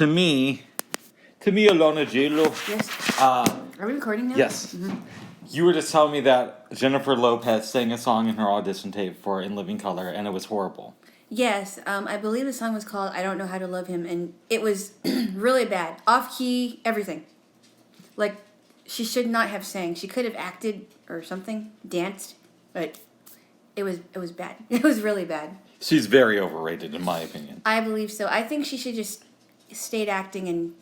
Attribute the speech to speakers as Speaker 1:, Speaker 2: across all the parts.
Speaker 1: to me, Alona Jaylo.
Speaker 2: Yes. Are we recording now?
Speaker 1: Yes. Mm-hmm. You were just telling me that Jennifer Lopez sang a song in her audition tape for In Living Color, and it was horrible.
Speaker 2: Yes. I believe the song was called "I Don't Know How to Love Him," and it was really bad, off key, everything. Like, she should not have sang. She could have acted or something, danced, but it was bad. It was really bad.
Speaker 1: She's very overrated, in my opinion.
Speaker 2: I believe so. I think she should just stayed acting and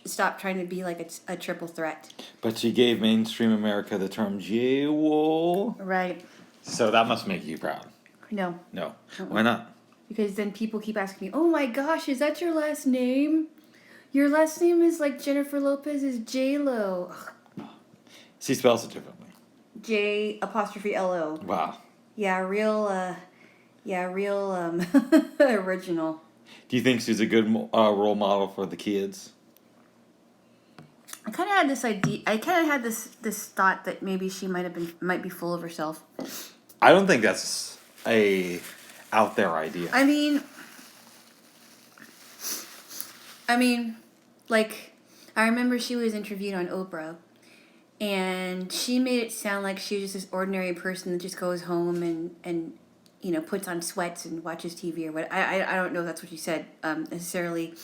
Speaker 2: stop trying to be like a triple threat.
Speaker 1: But she gave mainstream America the term J-Wo.
Speaker 2: Right.
Speaker 1: So that must make you proud.
Speaker 2: No.
Speaker 1: No. Why not?
Speaker 2: Because then people keep asking me, "Oh my gosh, is that your last name? Your last name is like Jennifer Lopez's Jaylo."
Speaker 1: She spells it differently.
Speaker 2: J''Lo.
Speaker 1: Wow.
Speaker 2: Yeah, real original.
Speaker 1: Do you think she's a good role model for the kids?
Speaker 2: I kind of had this idea. I kind of had this thought that maybe she might be full of herself.
Speaker 1: I don't think that's a out there idea.
Speaker 2: I mean, like, I remember she was interviewed on Oprah, and she made it sound like she was just this ordinary person that just goes home and puts on sweats and watches TV or what. I don't know if that's what she said necessarily.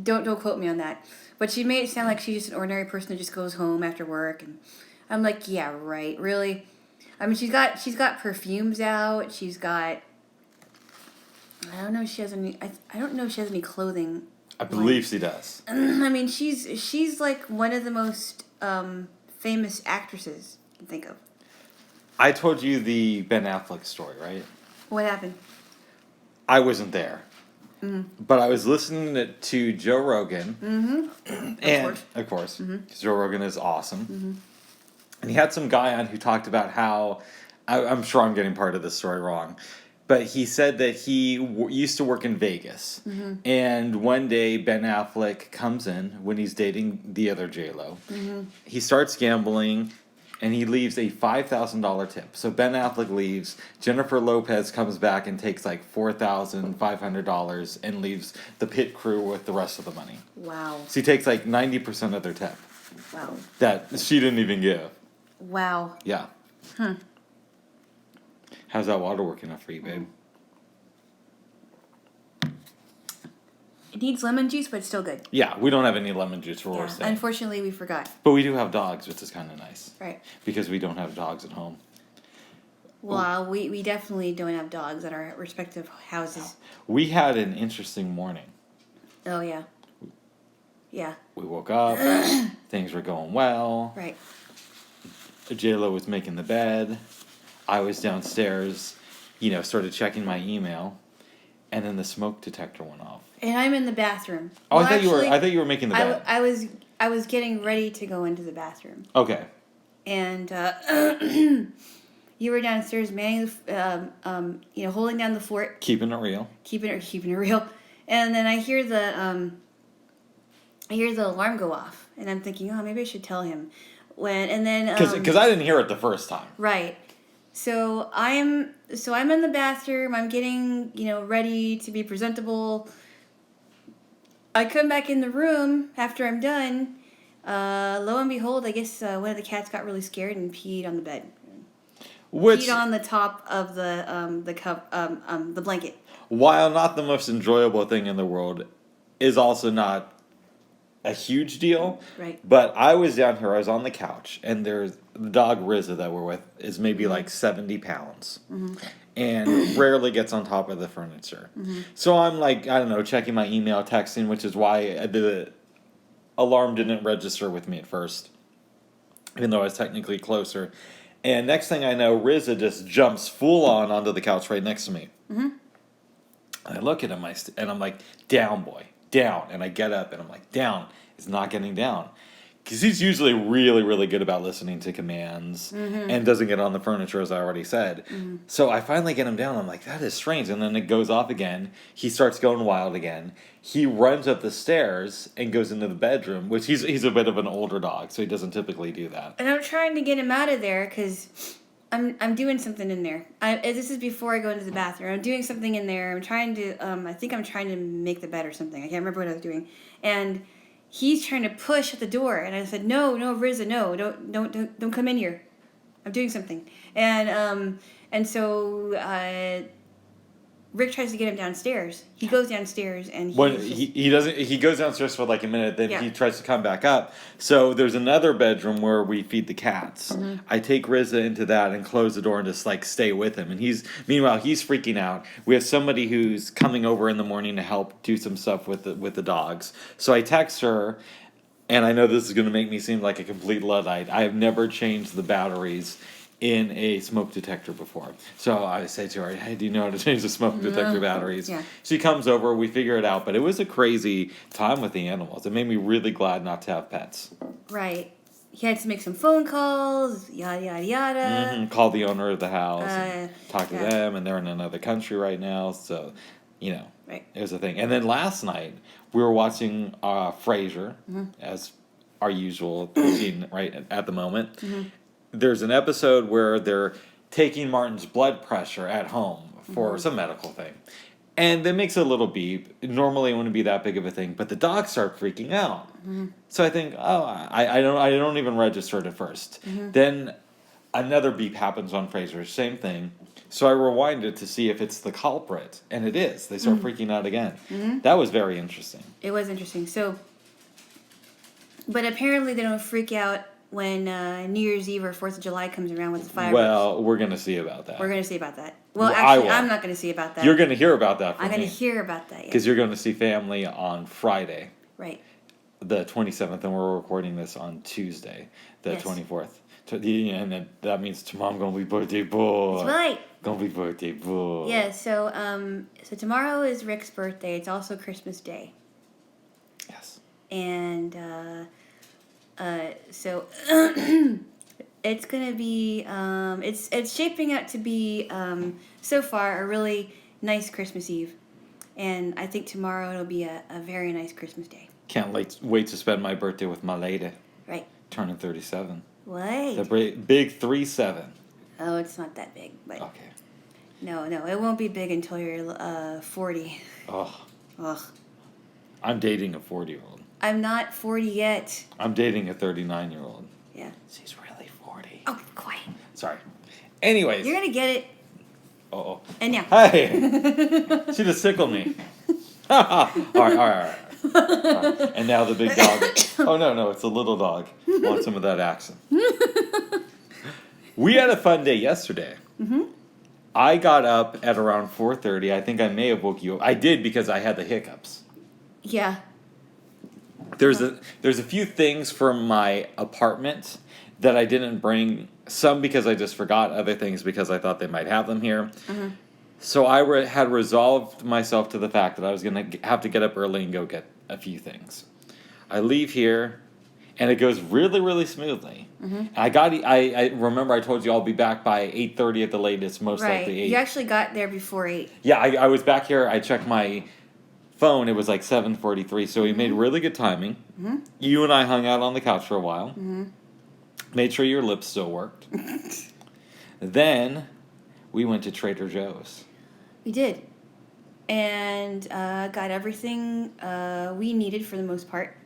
Speaker 2: Don't quote me on that. But she made it sound like she's just an ordinary person that just goes home after work, and I'm like, yeah, right, really. I mean, she's got perfumes out. She's got. I don't know if she has any. I don't know if she has any clothing.
Speaker 1: I believe she does.
Speaker 2: I mean, she's like one of the most famous actresses you can think of.
Speaker 1: I told you the Ben Affleck story, right?
Speaker 2: What happened?
Speaker 1: I wasn't there. Mm-hmm. But I was listening to Joe Rogan.
Speaker 2: Mm-hmm.
Speaker 1: And, of course, because Joe Rogan is awesome. Mm-hmm. And he had some guy on who talked about how, I'm sure I'm getting part of this story wrong, but he said that he used to work in Vegas. Mm-hmm. And one day Ben Affleck comes in when he's dating the other J-Lo. Mm-hmm. He starts gambling. And he leaves a $5,000 tip. So Ben Affleck leaves. Jennifer Lopez comes back and takes like $4,500 and leaves the pit crew with the rest of the money.
Speaker 2: Wow.
Speaker 1: She takes like 90% of their tip.
Speaker 2: Wow.
Speaker 1: That she didn't even give.
Speaker 2: Wow.
Speaker 1: Yeah. How's that water working out for you, babe?
Speaker 2: It needs lemon juice, but it's still good.
Speaker 1: Yeah, we don't have any lemon juice for us.
Speaker 2: Unfortunately, we forgot.
Speaker 1: But we do have dogs, which is kind of nice.
Speaker 2: Right.
Speaker 1: Because we don't have dogs at home.
Speaker 2: Well, we definitely don't have dogs at our respective houses.
Speaker 1: We had an interesting morning.
Speaker 2: Oh, yeah. Yeah.
Speaker 1: We woke up. Things were going well.
Speaker 2: Right.
Speaker 1: J-Lo was making the bed. I was downstairs, started checking my email. And then the smoke detector went off.
Speaker 2: And I'm in the bathroom.
Speaker 1: Oh, well, I thought you were making the bed.
Speaker 2: I was getting ready to go into the bathroom.
Speaker 1: Okay.
Speaker 2: And you were downstairs manning holding down the fort.
Speaker 1: Keeping it real.
Speaker 2: Keeping it real. And then I hear the alarm go off, and I'm thinking, oh, maybe I should tell him. Because
Speaker 1: I didn't hear it the first time.
Speaker 2: Right. So I'm in the bathroom. I'm getting ready to be presentable. I come back in the room after I'm done. Lo and behold, I guess one of the cats got really scared and peed on the bed. Peed on the top of the blanket.
Speaker 1: While not the most enjoyable thing in the world, is also not a huge deal.
Speaker 2: Right.
Speaker 1: But I was down here. I was on the couch, and there's the dog Rizza that we're with is maybe like 70 pounds. Mm-hmm. And rarely gets on top of the furniture. Mm-hmm. So I'm like, I don't know, checking my email, texting, which is why the alarm didn't register with me at first, even though I was technically closer. And next thing I know, Rizza just jumps full on onto the couch right next to me. Mm-hmm. And I look at him, and I'm like, down, boy, down. And I get up, and I'm like, down. He's not getting down. Because he's usually really, really good about listening to commands and doesn't get on the furniture, as I already said. Mm-hmm. So I finally get him down. I'm like, that is strange. And then it goes off again. He starts going wild again. He runs up the stairs and goes into the bedroom, which he's a bit of an older dog, so he doesn't typically do that.
Speaker 2: And I'm trying to get him out of there because I'm doing something in there. This is before I go into the bathroom. I'm doing something in there. I'm trying to. I think I'm trying to make the bed or something. I can't remember what I was doing. And he's trying to push at the door, and I said, "No, Riza, no, don't come in here. I'm doing something." And so Rick tries to get him downstairs. He goes downstairs and
Speaker 1: he doesn't. He goes downstairs for like a minute. Then
Speaker 2: Yeah.
Speaker 1: he tries to come back up. So there's another bedroom where we feed the cats.
Speaker 2: Mm-hmm.
Speaker 1: I take Rizza into that and close the door and just like stay with him. And meanwhile he's freaking out. We have somebody who's coming over in the morning to help do some stuff with the dogs. So I text her, and I know this is going to make me seem like a complete Luddite. I have never changed the batteries in a smoke detector before. So I say to her, "Hey, do you know how to change the smoke detector batteries?"
Speaker 2: Yeah.
Speaker 1: She comes over, we figure it out, but it was a crazy time with the animals. It made me really glad not to have pets.
Speaker 2: Right. He had to make some phone calls, yada, yada, yada.
Speaker 1: Call the owner of the house and talk to
Speaker 2: yeah.
Speaker 1: them, and they're in another country right now, so,
Speaker 2: Right.
Speaker 1: it was a thing. And then last night, we were watching Frasier, as our usual routine right at the moment. There's an episode where they're taking Martin's blood pressure at home for some medical thing. And that makes a little beep. Normally it wouldn't be that big of a thing, but the dogs start freaking out. So I think, I don't even register it at first. Then another beep happens on Frasier, same thing. So I rewind it to see if it's the culprit, and it is. They start freaking out again. That was very interesting.
Speaker 2: It was interesting. So, but apparently they don't freak out when New Year's Eve or 4th of July comes around with the fireworks.
Speaker 1: Well, we're going to see about that.
Speaker 2: We're going to see about that. Well,
Speaker 1: I
Speaker 2: actually,
Speaker 1: will.
Speaker 2: I'm not going to see about that.
Speaker 1: You're going to hear about that from
Speaker 2: I'm going
Speaker 1: me.
Speaker 2: to hear about that, yeah.
Speaker 1: Because you're going to see family on Friday,
Speaker 2: Right.
Speaker 1: the 27th, and we're recording this on Tuesday, the
Speaker 2: Yes.
Speaker 1: 24th. And then that means tomorrow I'm going to be birthday boy.
Speaker 2: That's right.
Speaker 1: Going to be birthday boy.
Speaker 2: Yeah, so tomorrow is Rick's birthday. It's also Christmas Day.
Speaker 1: Yes.
Speaker 2: And so it's gonna be it's shaping out to be so far a really nice Christmas Eve, and I think tomorrow it'll be a very nice Christmas Day.
Speaker 1: Can't wait to spend my birthday with my lady.
Speaker 2: Right.
Speaker 1: Turning 37.
Speaker 2: What?
Speaker 1: The big 3-7.
Speaker 2: Oh, it's not that big, but
Speaker 1: Okay.
Speaker 2: no, it won't be big until you're 40.
Speaker 1: Oh,
Speaker 2: Ugh.
Speaker 1: I'm dating a 40-year-old.
Speaker 2: I'm not 40 yet.
Speaker 1: I'm dating a 39-year-old.
Speaker 2: Yeah.
Speaker 1: She's really 40.
Speaker 2: Oh, quiet.
Speaker 1: Sorry. Anyways.
Speaker 2: You're gonna get it.
Speaker 1: Uh-oh.
Speaker 2: And now.
Speaker 1: Hey! She just tickled me. All right. And now the big dog. Oh, no, it's a little dog. Want some of that accent. We had a fun day yesterday. I got up at around 4:30. I think I may have woke you up. I did because I had the hiccups.
Speaker 2: Yeah.
Speaker 1: There's a few things from my apartment that I didn't bring. Some because I just forgot. Other things because I thought they might have them here. So I had resolved myself to the fact that I was going to have to get up early and go get a few things. I leave here, and it goes really, really smoothly. I remember I told you I'll be back by 8:30 at the latest, most likely 8.
Speaker 2: You actually got there before 8.
Speaker 1: Yeah, I was back here. I checked my phone. It was like 7:43, so we made really good timing. You and I hung out on the couch for a while. Made sure your lips still worked. Then we went to Trader Joe's.
Speaker 2: We did. And got everything we needed for the most part.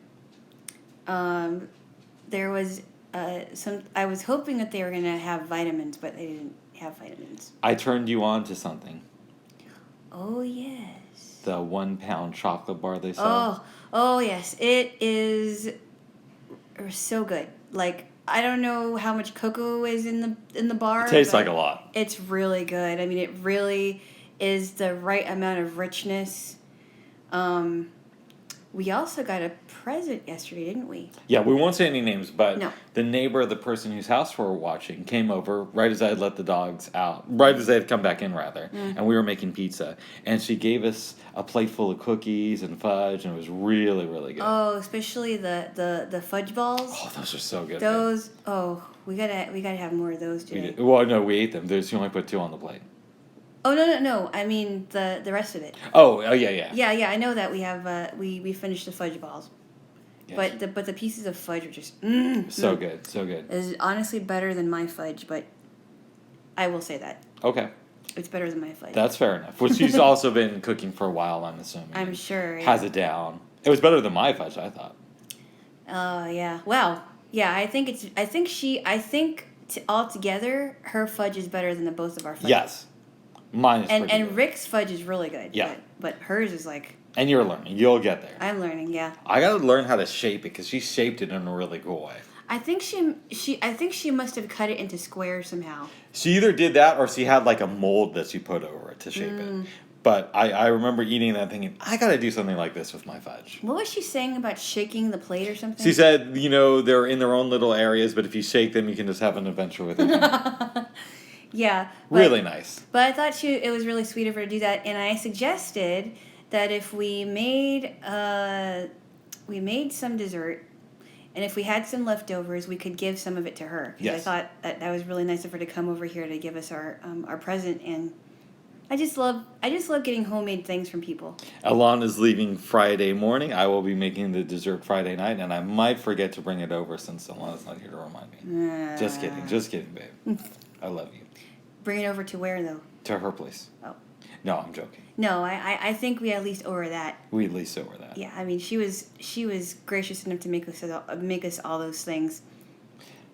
Speaker 2: There was I was hoping that they were going to have vitamins, but they didn't have vitamins.
Speaker 1: I turned you on to something.
Speaker 2: Oh, yes.
Speaker 1: The 1 pound chocolate bar they sell.
Speaker 2: Oh, yes. It is so good. Like, I don't know how much cocoa is in the bar.
Speaker 1: It tastes like a lot.
Speaker 2: It's really good. I mean, it really is the right amount of richness. We also got a present yesterday, didn't we?
Speaker 1: Yeah, we won't say any names, but
Speaker 2: No.
Speaker 1: the neighbor, the person whose house we were watching, came over right as I had let the dogs out. Right as they had come back in, rather. And we were making pizza. And she gave us a plate full of cookies and fudge, and it was really, really good.
Speaker 2: Oh, especially the fudge balls.
Speaker 1: Oh, those are so good.
Speaker 2: Those, we gotta have more of those today.
Speaker 1: Well, no, we ate them. She only put 2 on the plate.
Speaker 2: Oh, no. I mean the rest of it.
Speaker 1: Oh, yeah.
Speaker 2: Yeah. I know that we have we finished the fudge balls,
Speaker 1: Yes.
Speaker 2: but the pieces of fudge are just
Speaker 1: So good, so good.
Speaker 2: It's honestly better than my fudge, but I will say that.
Speaker 1: Okay.
Speaker 2: It's better than my fudge.
Speaker 1: That's fair enough. Well, she's also been cooking for a while, I'm assuming.
Speaker 2: I'm sure.
Speaker 1: Has it down. It was better than my fudge, I thought.
Speaker 2: Oh, yeah. Well, yeah, I think altogether, her fudge is better than the both of our fudges.
Speaker 1: Yes. Mine is pretty
Speaker 2: And
Speaker 1: good.
Speaker 2: Rick's fudge is really good.
Speaker 1: Yeah.
Speaker 2: But hers is like...
Speaker 1: And you're learning. You'll get there.
Speaker 2: I'm learning, yeah.
Speaker 1: I gotta learn how to shape it, because she shaped it in a really cool way.
Speaker 2: I think she must have cut it into squares somehow.
Speaker 1: She either did that, or she had like a mold that she put over it to shape it. But I remember eating that thinking, I gotta do something like this with my fudge.
Speaker 2: What was she saying about shaking the plate or something?
Speaker 1: She said, they're in their own little areas, but if you shake them, you can just have an adventure with it.
Speaker 2: Yeah.
Speaker 1: Really nice.
Speaker 2: But I thought it was really sweet of her to do that, and I suggested that if we made some dessert, and if we had some leftovers, we could give some of it to her. Because
Speaker 1: Yes.
Speaker 2: I thought that was really nice of her to come over here to give us our present, and I just love getting homemade things from people.
Speaker 1: Alana's leaving Friday morning. I will be making the dessert Friday night, and I might forget to bring it over since Alana's not here to remind me. Just kidding, babe. I love you.
Speaker 2: Bring it over to where, though?
Speaker 1: To her place.
Speaker 2: Oh.
Speaker 1: No, I'm joking.
Speaker 2: No, I think we at least owe her that.
Speaker 1: We at least owe her that.
Speaker 2: Yeah, I mean, she was gracious enough to make us all those things.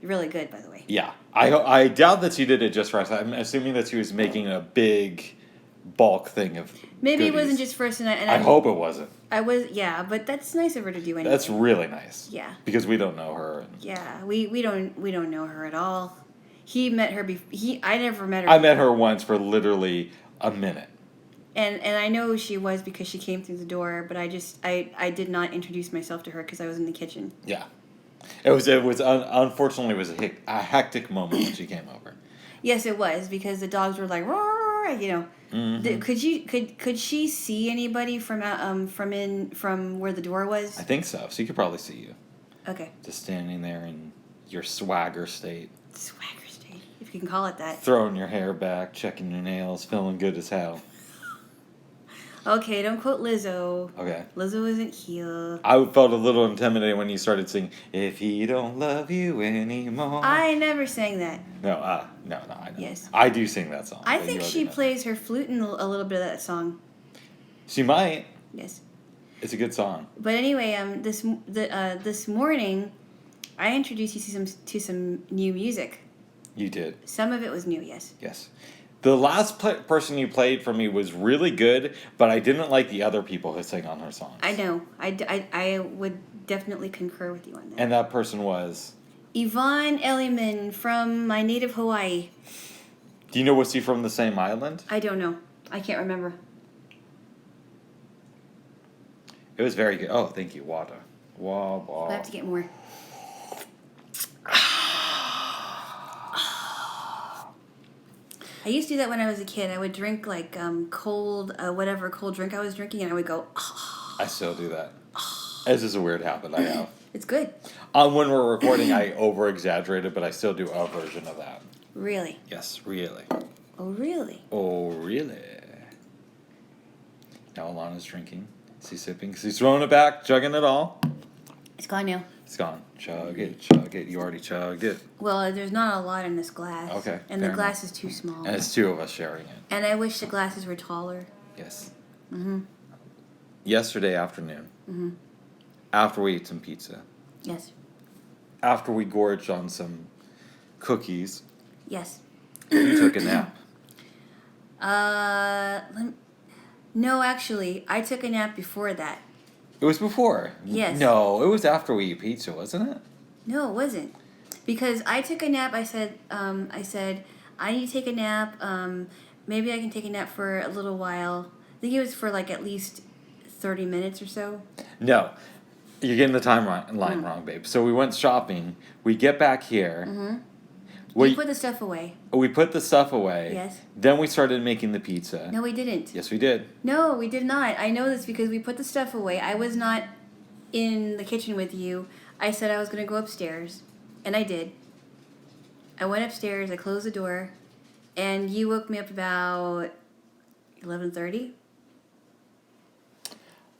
Speaker 2: Really good, by the way.
Speaker 1: Yeah. I doubt that she did it just for us. I'm assuming that she was making a big bulk thing of
Speaker 2: Maybe
Speaker 1: goodies.
Speaker 2: it wasn't just for us, and
Speaker 1: I hope it wasn't.
Speaker 2: Yeah, but that's nice of her to do anyway.
Speaker 1: That's really nice.
Speaker 2: Yeah.
Speaker 1: Because we don't know her.
Speaker 2: Yeah, we don't know her at all. He met her I never met her.
Speaker 1: I met her once for literally a minute.
Speaker 2: And I know who she was because she came through the door, but I did not introduce myself to her because I was in the kitchen.
Speaker 1: Yeah. It was unfortunately it was a hectic moment when she came over.
Speaker 2: Yes, it was, because the dogs were like, roar,
Speaker 1: Mm-hmm.
Speaker 2: Could she see anybody from where the door was?
Speaker 1: I think so. She could probably see you.
Speaker 2: Okay.
Speaker 1: Just standing there in your swagger state.
Speaker 2: Swagger state, if you can call it that.
Speaker 1: Throwing your hair back, checking your nails, feeling good as hell.
Speaker 2: Okay, don't quote Lizzo.
Speaker 1: Okay.
Speaker 2: Lizzo isn't here.
Speaker 1: I felt a little intimidated when you started singing, "If he don't love you anymore."
Speaker 2: I never sang that.
Speaker 1: No, I know.
Speaker 2: Yes.
Speaker 1: I do sing that song.
Speaker 2: I
Speaker 1: but
Speaker 2: think
Speaker 1: you
Speaker 2: she
Speaker 1: already know.
Speaker 2: plays her flute in a little bit of that song.
Speaker 1: She might.
Speaker 2: Yes.
Speaker 1: It's a good song.
Speaker 2: But anyway, this morning, I introduced you to some new music.
Speaker 1: You did.
Speaker 2: Some of it was new, yes.
Speaker 1: Yes. The last person you played for me was really good, but I didn't like the other people who sang on her songs.
Speaker 2: I know. I would definitely concur with you on that.
Speaker 1: And that person was?
Speaker 2: Yvonne Elliman from my native Hawaii.
Speaker 1: Do you know, was she from the same island?
Speaker 2: I don't know. I can't remember.
Speaker 1: It was very good. Oh, thank you, water. Wow.
Speaker 2: I have to get more. I used to do that when I was a kid. I would drink like whatever cold drink I was drinking, and I would go.
Speaker 1: I still do that. This is a weird habit I have.
Speaker 2: It's good.
Speaker 1: When we're recording, I over-exaggerated, but I still do a version of that.
Speaker 2: Really?
Speaker 1: Yes, really.
Speaker 2: Oh, really?
Speaker 1: Oh, really? Now Alana's drinking. She's sipping. She's throwing it back, chugging it all.
Speaker 2: It's gone now.
Speaker 1: It's gone. Chug it, chug it. You already chugged it.
Speaker 2: Well, there's not a lot in this glass.
Speaker 1: Okay,
Speaker 2: And the
Speaker 1: fair
Speaker 2: glass is too small.
Speaker 1: And it's two of us sharing it.
Speaker 2: And I wish the glasses were taller.
Speaker 1: Yes.
Speaker 2: Mm-hmm.
Speaker 1: Yesterday afternoon,
Speaker 2: Mm-hmm.
Speaker 1: after we ate some pizza,
Speaker 2: Yes.
Speaker 1: after we gorged on some cookies,
Speaker 2: Yes.
Speaker 1: you took a nap.
Speaker 2: No, actually, I took a nap before that.
Speaker 1: It was before.
Speaker 2: Yes.
Speaker 1: No, it was after we ate pizza, wasn't it?
Speaker 2: No, it wasn't. Because I took a nap. I said, I need to take a nap. Maybe I can take a nap for a little while. I think it was for like at least 30 minutes or so.
Speaker 1: No. You're getting the timeline wrong, babe. So we went shopping. We get back here.
Speaker 2: Mm-hmm.
Speaker 1: We
Speaker 2: put the stuff away.
Speaker 1: We put the stuff away.
Speaker 2: Yes.
Speaker 1: Then we started making the pizza.
Speaker 2: No, we didn't.
Speaker 1: Yes, we did.
Speaker 2: No, we did not. I know this because we put the stuff away. I was not in the kitchen with you. I said I was going to go upstairs, and I did. I went upstairs, I closed the door, and you woke me up about 11:30.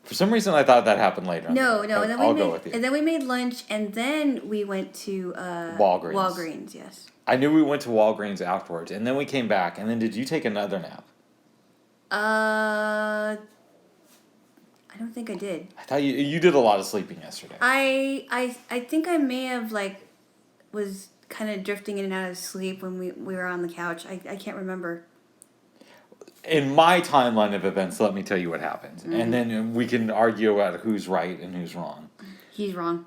Speaker 1: For some reason, I thought that happened later.
Speaker 2: No, no. And then
Speaker 1: I'll go with you.
Speaker 2: And then we made lunch, and then we went to
Speaker 1: Walgreens.
Speaker 2: Walgreens, yes.
Speaker 1: I knew we went to Walgreens afterwards, and then we came back, and then did you take another nap?
Speaker 2: I don't think I did.
Speaker 1: I thought you did a lot of sleeping yesterday.
Speaker 2: I think I may have was kind of drifting in and out of sleep when we were on the couch. I can't remember.
Speaker 1: In my timeline of events, let me tell you what happened,
Speaker 2: Mm-hmm.
Speaker 1: and then we can argue about who's right and who's wrong.
Speaker 2: He's wrong.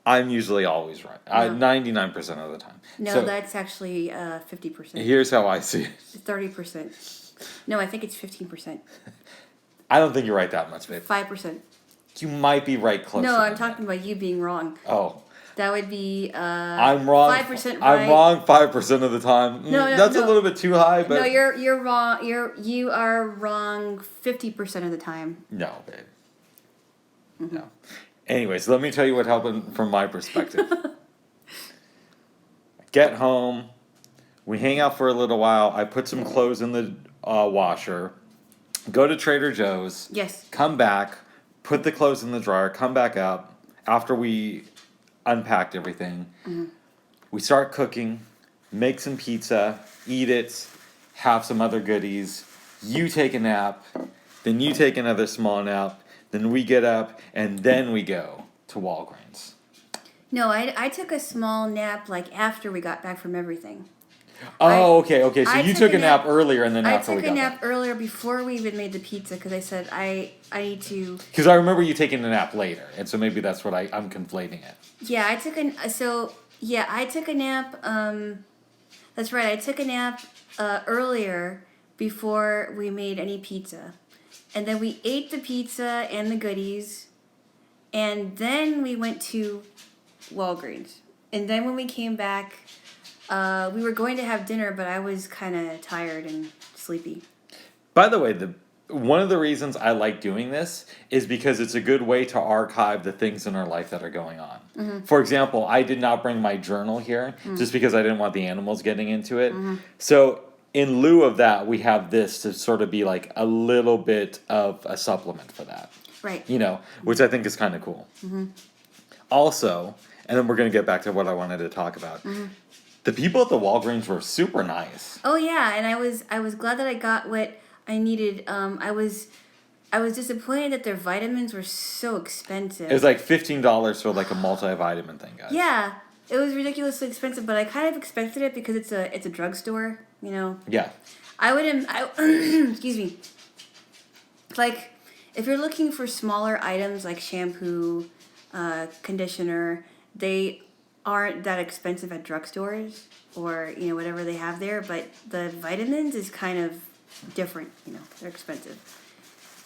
Speaker 1: I'm usually always right. 99% of the time.
Speaker 2: No,
Speaker 1: So,
Speaker 2: that's actually 50%.
Speaker 1: here's how I see it.
Speaker 2: 30%. No, I think it's 15%.
Speaker 1: I don't think you're right that much, babe.
Speaker 2: 5%.
Speaker 1: You might be right close.
Speaker 2: No, I'm talking about you being wrong.
Speaker 1: Oh.
Speaker 2: That would be
Speaker 1: I'm wrong.
Speaker 2: 5% right.
Speaker 1: I'm wrong 5% of the time.
Speaker 2: No,
Speaker 1: that's a little bit too high, but
Speaker 2: no, you're wrong. You are wrong 50% of the time.
Speaker 1: no, babe.
Speaker 2: Mm-hmm.
Speaker 1: No. Anyways, let me tell you what happened from my perspective. Get home. We hang out for a little while. I put some clothes in the washer. Go to Trader Joe's.
Speaker 2: Yes.
Speaker 1: Come back. Put the clothes in the dryer. Come back up. After we unpacked everything, we start cooking. Make some pizza. Eat it. Have some other goodies. You take a nap. Then you take another small nap. Then we get up, and then we go to Walgreens.
Speaker 2: No, I took a small nap after we got back from everything.
Speaker 1: Oh, okay. So
Speaker 2: I
Speaker 1: you took a nap earlier, and then after we got
Speaker 2: I took a nap
Speaker 1: back.
Speaker 2: earlier before we even made the pizza because I said I need to.
Speaker 1: Because I remember you taking a nap later, and so maybe that's what I'm conflating it.
Speaker 2: Yeah, I took a nap. That's right. I took a nap earlier before we made any pizza, and then we ate the pizza and the goodies, and then we went to Walgreens, and then when we came back. We were going to have dinner, but I was kind of tired and sleepy.
Speaker 1: By the way, one of the reasons I like doing this is because it's a good way to archive the things in our life that are going on. Mm-hmm. For example, I did not bring my journal here just because I didn't want the animals getting into it. Mm-hmm. So in lieu of that, we have this to sort of be like a little bit of a supplement for that.
Speaker 2: Right.
Speaker 1: Which I think is kind of cool. Mm-hmm. Also, and then we're going to get back to what I wanted to talk about. Mm-hmm. The people at the Walgreens were super nice.
Speaker 2: Oh yeah, and I was glad that I got what I needed. I was disappointed that their vitamins were so expensive.
Speaker 1: It was like $15 for like a multivitamin thing, guys.
Speaker 2: Yeah, it was ridiculously expensive, but I kind of expected it because it's a drugstore,
Speaker 1: Yeah.
Speaker 2: Excuse me. Like, if you're looking for smaller items like shampoo, conditioner, they aren't that expensive at drugstores or whatever they have there, but the vitamins is kind of different. They're expensive.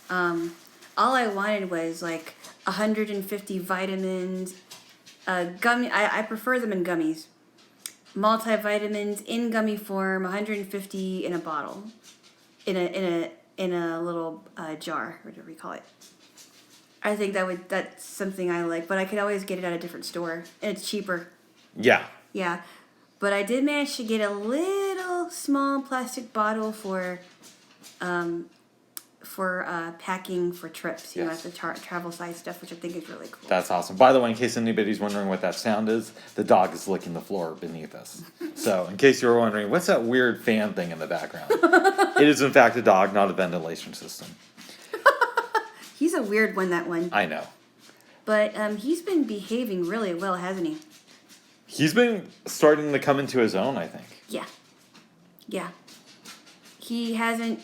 Speaker 2: All I wanted was like 150 vitamins, gummy. I prefer them in gummies, multivitamins in gummy form, 150 in a bottle, in a little jar, whatever you call it. I think that's something I like, but I could always get it at a different store, and it's cheaper.
Speaker 1: Yeah.
Speaker 2: Yeah, but I did manage to get a little small plastic bottle for packing for trips,
Speaker 1: Yes.
Speaker 2: at the travel size stuff, which I think is really cool.
Speaker 1: That's awesome. By the way, in case anybody's wondering what that sound is, the dog is licking the floor beneath us. So, in case you were wondering, what's that weird fan thing in the background? It is, in fact, a dog, not a ventilation system.
Speaker 2: He's a weird one, that one.
Speaker 1: I know.
Speaker 2: But he's been behaving really well, hasn't he?
Speaker 1: He's been starting to come into his own, I think.
Speaker 2: Yeah. He hasn't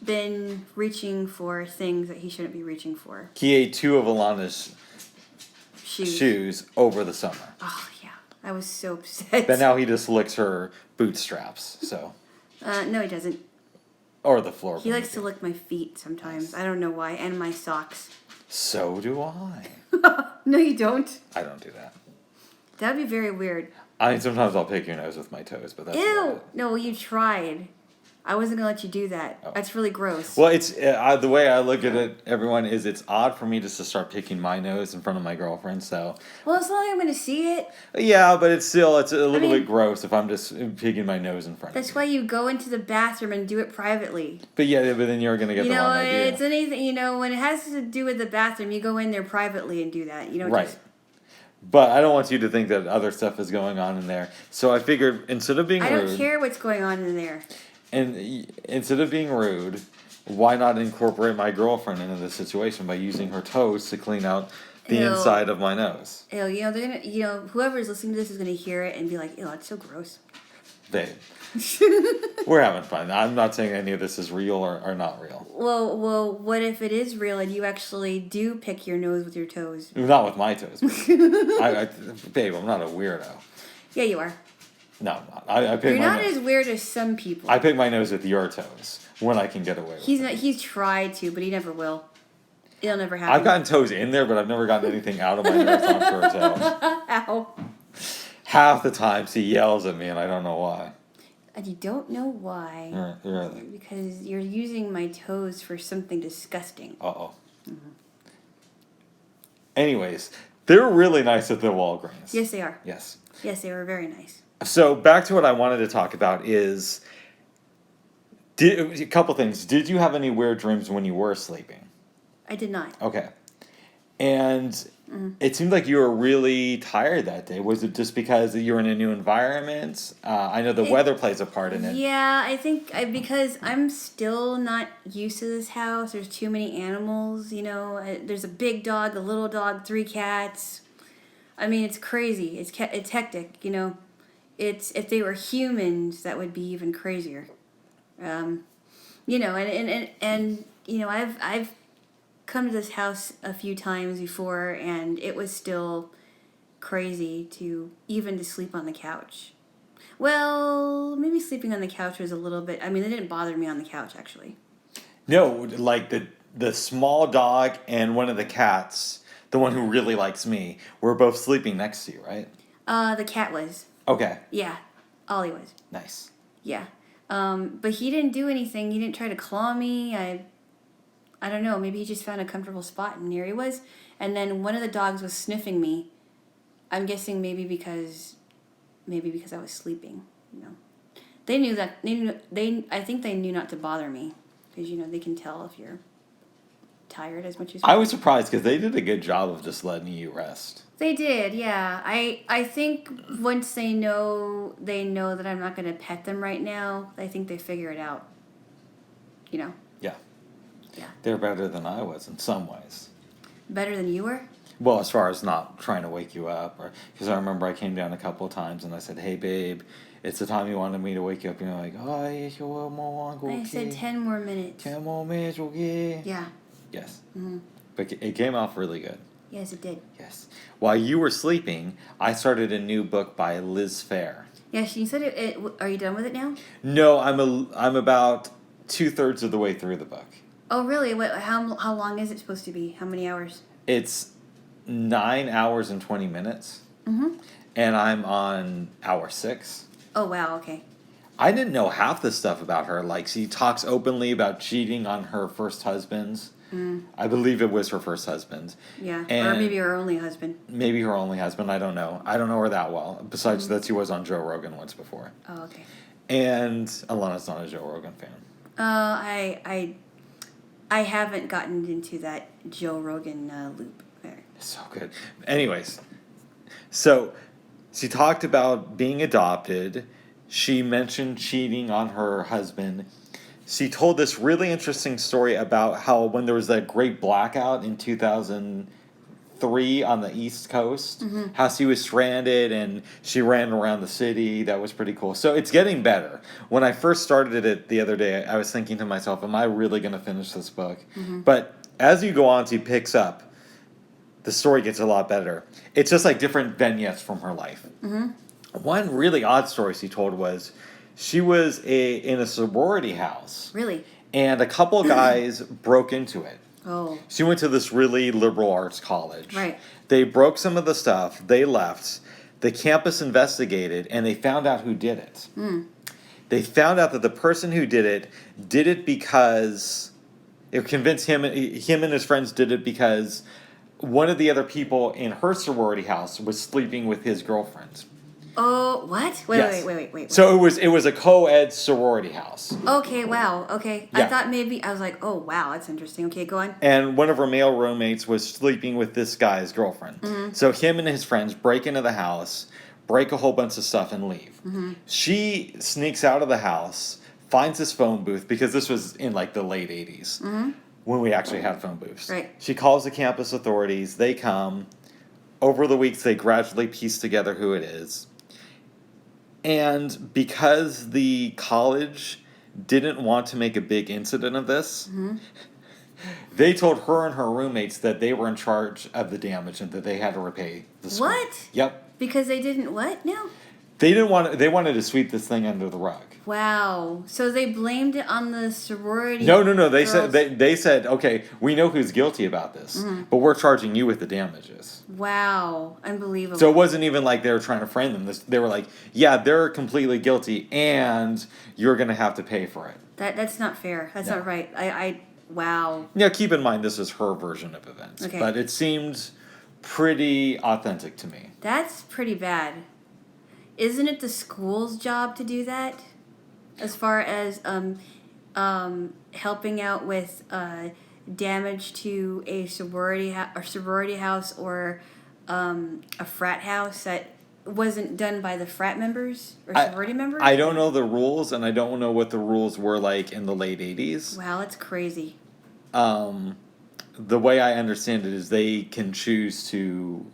Speaker 2: been reaching for things that he shouldn't be reaching for.
Speaker 1: He ate 2 of Alana's shoes over the summer.
Speaker 2: Oh, yeah. I was so upset.
Speaker 1: But now he just licks her bootstraps, so.
Speaker 2: No, he doesn't.
Speaker 1: Or the floor.
Speaker 2: He likes to lick my feet sometimes. I don't know why. And my socks.
Speaker 1: So do I.
Speaker 2: No, you don't.
Speaker 1: I don't do that.
Speaker 2: That would be very weird.
Speaker 1: Sometimes I'll pick your nose with my toes, but that's
Speaker 2: Ew! No, you tried. I wasn't gonna let you do that.
Speaker 1: Oh.
Speaker 2: That's really gross.
Speaker 1: Well, it's the way I look at it, everyone, is it's odd for me just to start picking my nose in front of my girlfriend, so.
Speaker 2: Well, it's not like I'm gonna see it.
Speaker 1: Yeah, but it's a little
Speaker 2: mean,
Speaker 1: bit gross if I'm just picking my nose in front of
Speaker 2: That's why you go into the bathroom and do it privately.
Speaker 1: But yeah, but then you're going to get the wrong idea.
Speaker 2: It's anything, when it has to do with the bathroom, you go in there privately and do that. You don't
Speaker 1: Right.
Speaker 2: just...
Speaker 1: But I don't want you to think that other stuff is going on in there. So I figured instead of being rude...
Speaker 2: I don't care what's going on in there.
Speaker 1: And instead of being rude, why not incorporate my girlfriend into the situation by using her toes to clean out the inside of my nose?
Speaker 2: Ew, they're gonna, whoever's listening to this is gonna hear it and be like, ew, that's so gross.
Speaker 1: Babe, we're having fun. I'm not saying any of this is real or not real.
Speaker 2: Well, what if it is real and you actually do pick your nose with your toes?
Speaker 1: Not with my toes. Babe, I'm not a weirdo.
Speaker 2: Yeah, you are.
Speaker 1: No, I'm not. I pick
Speaker 2: You're
Speaker 1: my
Speaker 2: not
Speaker 1: nose.
Speaker 2: as weird as some people.
Speaker 1: I pick my nose with your toes when I can get away with it.
Speaker 2: He's tried to, but he never will. It'll never happen.
Speaker 1: I've gotten toes in there, but I've never gotten anything out of my nose onto her toe.
Speaker 2: Ow.
Speaker 1: Half the time she yells at me and I don't know why.
Speaker 2: And you don't know why.
Speaker 1: Really?
Speaker 2: Because you're using my toes for something disgusting.
Speaker 1: Uh-oh. Mm-hmm. Anyways, they're really nice at the Walgreens.
Speaker 2: Yes, they are.
Speaker 1: Yes.
Speaker 2: Yes, they were very nice.
Speaker 1: So back to what I wanted to talk about is a couple things. Did you have any weird dreams when you were sleeping?
Speaker 2: I did not.
Speaker 1: Okay. And it seemed like you were really tired that day. Was it just because you were in a new environment? I know the weather plays a part in it.
Speaker 2: Yeah, I think because I'm still not used to this house. There's too many animals, There's a big dog, a little dog, 3 cats. I mean, it's crazy. It's hectic, It's if they were humans, that would be even crazier. And I've come to this house a few times before, and it was still crazy to sleep on the couch. Well, maybe sleeping on the couch was a little bit. I mean, it didn't bother me on the couch actually.
Speaker 1: No, like the small dog and one of the cats, the one who really likes me, were both sleeping next to you, right?
Speaker 2: The cat was.
Speaker 1: Okay.
Speaker 2: Yeah, Ollie was.
Speaker 1: Nice.
Speaker 2: Yeah. But he didn't do anything. He didn't try to claw me. I don't know. Maybe he just found a comfortable spot, and there he was. And then one of the dogs was sniffing me. I'm guessing maybe because I was sleeping. They knew that. I think they knew not to bother me, because they can tell if you're tired as much as.
Speaker 1: I was surprised because they did a good job of just letting you rest.
Speaker 2: They did, yeah. I think once they know that I'm not going to pet them right now, I think they figure it out.
Speaker 1: Yeah.
Speaker 2: Yeah.
Speaker 1: They're better than I was in some ways.
Speaker 2: Better than you were?
Speaker 1: Well, as far as not trying to wake you up, because I remember I came down a couple of times and I said, "Hey, babe, it's the time you wanted me to wake you up." And you're like, "Oh,
Speaker 2: I said 10 more minutes.
Speaker 1: 10 more minutes, okay?"
Speaker 2: Yeah.
Speaker 1: Yes.
Speaker 2: Mm-hmm.
Speaker 1: But it came off really good.
Speaker 2: Yes, it did.
Speaker 1: Yes. While you were sleeping, I started a new book by Liz Phair.
Speaker 2: Yeah, she said it. Are you done with it now?
Speaker 1: No, I'm about 2/3 of the way through the book.
Speaker 2: Oh, really? How long is it supposed to be? How many hours?
Speaker 1: It's 9 hours and 20 minutes.
Speaker 2: Mm-hmm.
Speaker 1: And I'm on hour 6.
Speaker 2: Oh, wow, okay.
Speaker 1: I didn't know half the stuff about her. Like, she talks openly about cheating on her first husbands. I believe it was her first husband.
Speaker 2: Yeah,
Speaker 1: and
Speaker 2: or maybe her only husband.
Speaker 1: Maybe her only husband. I don't know. I don't know her that well. Besides that, she was on Joe Rogan once before.
Speaker 2: Oh, okay.
Speaker 1: And Alana's not a Joe Rogan fan.
Speaker 2: I haven't gotten into that Joe Rogan loop there.
Speaker 1: It's so good. Anyways, so she talked about being adopted. She mentioned cheating on her husband. She told this really interesting story about how when there was that great blackout in 2003 on the East Coast, how she was stranded and she ran around the city. That was pretty cool. So it's getting better. When I first started it the other day, I was thinking to myself, am I really going to finish this book? But as you go on, she picks up. The story gets a lot better. It's just like different vignettes from her life. One really odd story she told was she was in a sorority house.
Speaker 2: Really?
Speaker 1: And a couple of guys broke into it.
Speaker 2: Oh.
Speaker 1: She went to this really liberal arts college.
Speaker 2: Right.
Speaker 1: They broke some of the stuff. They left. The campus investigated, and they found out who did it. They found out that the person who did it because it convinced him and his friends did it because one of the other people in her sorority house was sleeping with his girlfriend.
Speaker 2: Oh, what? Wait.
Speaker 1: So it was a co-ed sorority house.
Speaker 2: Okay, wow. Okay.
Speaker 1: Yeah.
Speaker 2: I thought maybe, I was like, oh, wow, that's interesting. Okay, go on.
Speaker 1: And one of her male roommates was sleeping with this guy's girlfriend.
Speaker 2: Mm-hmm.
Speaker 1: So him and his friends break into the house, break a whole bunch of stuff, and leave.
Speaker 2: Mm-hmm.
Speaker 1: She sneaks out of the house, finds this phone booth, because this was in like the late 80s
Speaker 2: Mm-hmm.
Speaker 1: when we actually had phone booths.
Speaker 2: Right.
Speaker 1: She calls the campus authorities. They come. Over the weeks, they gradually piece together who it is. And because the college didn't want to make a big incident of this,
Speaker 2: Mm-hmm.
Speaker 1: they told her and her roommates that they were in charge of the damage and that they had to repay the school.
Speaker 2: What?
Speaker 1: Yep.
Speaker 2: Because they didn't what now?
Speaker 1: They wanted to sweep this thing under the rug.
Speaker 2: Wow. So they blamed it on the sorority.
Speaker 1: No. They
Speaker 2: girls?
Speaker 1: said they said, okay, we know who's guilty about this,
Speaker 2: Mm-hmm.
Speaker 1: but we're charging you with the damages.
Speaker 2: Wow. Unbelievable.
Speaker 1: So it wasn't even like they were trying to frame them. They were like, yeah, they're completely guilty, and you're going to have to pay for it.
Speaker 2: That's not fair. That's
Speaker 1: No.
Speaker 2: not right. Wow.
Speaker 1: Now, keep in mind, this is her version of events,
Speaker 2: Okay.
Speaker 1: but it seemed pretty authentic to me.
Speaker 2: That's pretty bad. Isn't it the school's job to do that? As far as helping out with damage to a sorority house or a frat house that wasn't done by the frat members or sorority members?
Speaker 1: I don't know the rules, and I don't know what the rules were like in the late 80s.
Speaker 2: Wow, that's crazy.
Speaker 1: The way I understand it is they can choose to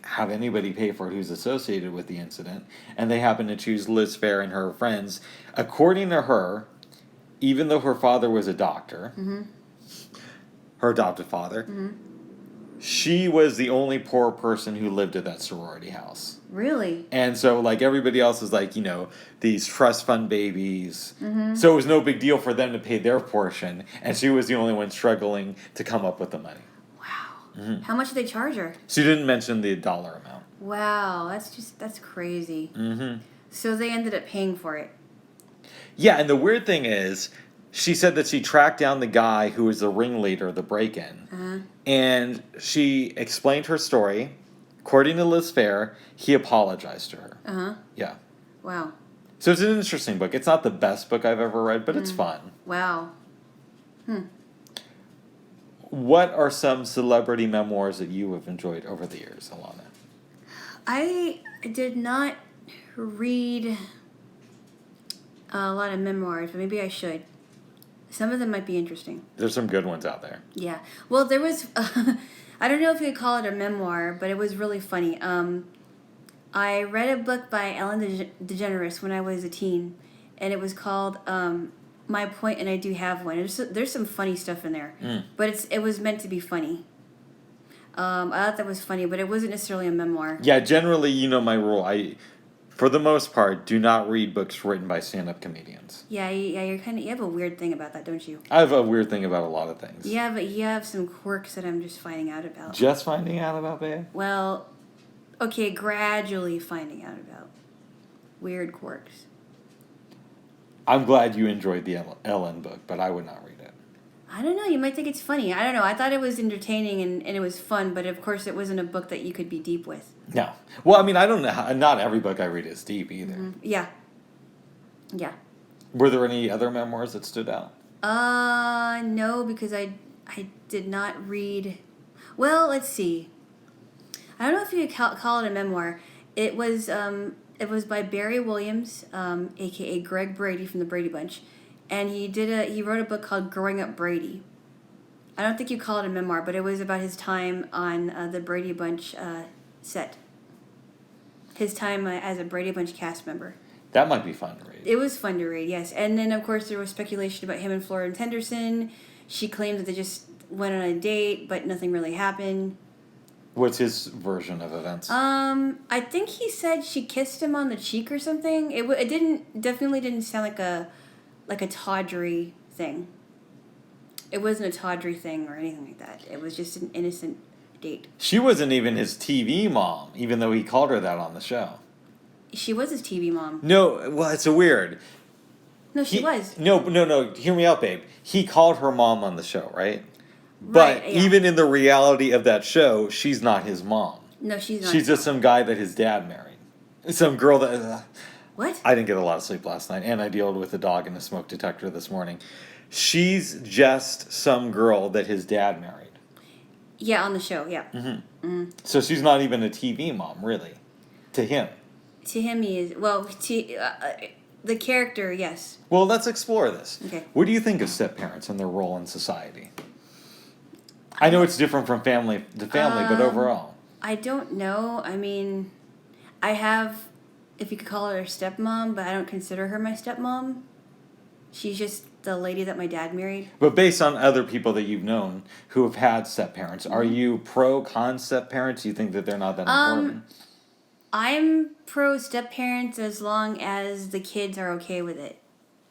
Speaker 1: have anybody pay for it who's associated with the incident, and they happen to choose Liz Phair and her friends. According to her, even though her father was a doctor,
Speaker 2: Mm-hmm.
Speaker 1: her adopted father,
Speaker 2: Mm-hmm.
Speaker 1: she was the only poor person who lived at that sorority house.
Speaker 2: Really?
Speaker 1: And so, like, everybody else is like, these trust fund babies.
Speaker 2: Mm-hmm.
Speaker 1: So it was no big deal for them to pay their portion, and she was the only one struggling to come up with the money.
Speaker 2: Wow.
Speaker 1: Mm-hmm.
Speaker 2: How much did they charge her?
Speaker 1: She didn't mention the dollar amount.
Speaker 2: Wow, that's crazy.
Speaker 1: Mm-hmm.
Speaker 2: So they ended up paying for it.
Speaker 1: Yeah, and the weird thing is, she said that she tracked down the guy who was the ringleader of the break-in,
Speaker 2: Uh-huh.
Speaker 1: and she explained her story. According to Liz Phair, he apologized to her.
Speaker 2: Uh-huh.
Speaker 1: Yeah.
Speaker 2: Wow.
Speaker 1: So it's an interesting book. It's not the best book I've ever read, but it's fun.
Speaker 2: Wow.
Speaker 1: What are some celebrity memoirs that you have enjoyed over the years, Alana?
Speaker 2: I did not read a lot of memoirs, but maybe I should. Some of them might be interesting.
Speaker 1: There's some good ones out there.
Speaker 2: Yeah. Well, there was... I don't know if you could call it a memoir, but it was really funny. I read a book by Ellen DeGeneres when I was a teen, and it was called My Point and I Do Have One. There's some funny stuff in there, but it was meant to be funny. I thought that was funny, but it wasn't necessarily a memoir.
Speaker 1: Yeah, generally, you know my rule. For the most part, do not read books written by stand-up comedians.
Speaker 2: Yeah, you have a weird thing about that, don't you?
Speaker 1: I have a weird thing about a lot of things.
Speaker 2: Yeah, but you have some quirks that I'm just finding out about.
Speaker 1: Just finding out about, babe?
Speaker 2: Well, okay, gradually finding out about weird quirks.
Speaker 1: I'm glad you enjoyed the Ellen book, but I would not read it.
Speaker 2: I don't know. You might think it's funny. I don't know. I thought it was entertaining and it was fun, but of course it wasn't a book that you could be deep with.
Speaker 1: No. Well, I mean, I don't know. Not every book I read is deep either.
Speaker 2: Mm-hmm. Yeah. Yeah.
Speaker 1: Were there any other memoirs that stood out?
Speaker 2: No, because I did not read. Well, let's see. I don't know if you could call it a memoir. It was by Barry Williams, aka Greg Brady from the Brady Bunch, and he wrote a book called Growing Up Brady. I don't think you call it a memoir, but it was about his time on the Brady Bunch set. His time as a Brady Bunch cast member.
Speaker 1: That might be fun to read.
Speaker 2: It was fun to read, yes. And then, of course, there was speculation about him and Florence Henderson. She claimed that they just went on a date, but nothing really happened.
Speaker 1: What's his version of events?
Speaker 2: I think he said she kissed him on the cheek or something. It definitely didn't sound like a tawdry thing. It wasn't a tawdry thing or anything like that. It was just an innocent date.
Speaker 1: She wasn't even his TV mom, even though he called her that on the show.
Speaker 2: She was his TV mom.
Speaker 1: No, well, it's a weird.
Speaker 2: No, she was.
Speaker 1: No. Hear me out, babe. He called her mom on the show, right? But
Speaker 2: Right, yeah.
Speaker 1: even in the reality of that show, she's not his mom.
Speaker 2: No, she's not.
Speaker 1: She's just some guy that his dad married. Some girl that.
Speaker 2: What?
Speaker 1: I didn't get a lot of sleep last night, and I dealt with a dog and a smoke detector this morning. She's just some girl that his dad married.
Speaker 2: Yeah, on the show, yeah.
Speaker 1: So she's not even a TV mom, really, to him.
Speaker 2: To him, he is. Well, the character, yes.
Speaker 1: Well, let's explore this.
Speaker 2: Okay.
Speaker 1: What do you think of step-parents and their role in society? I know it's different from family to family, but overall.
Speaker 2: I don't know. I mean, I have, if you could call her a stepmom, but I don't consider her my stepmom. She's just the lady that my dad married.
Speaker 1: But based on other people that you've known who have had step-parents, are you pro-con step-parents? Do you think that they're not that important?
Speaker 2: I'm pro step-parents as long as the kids are okay with it.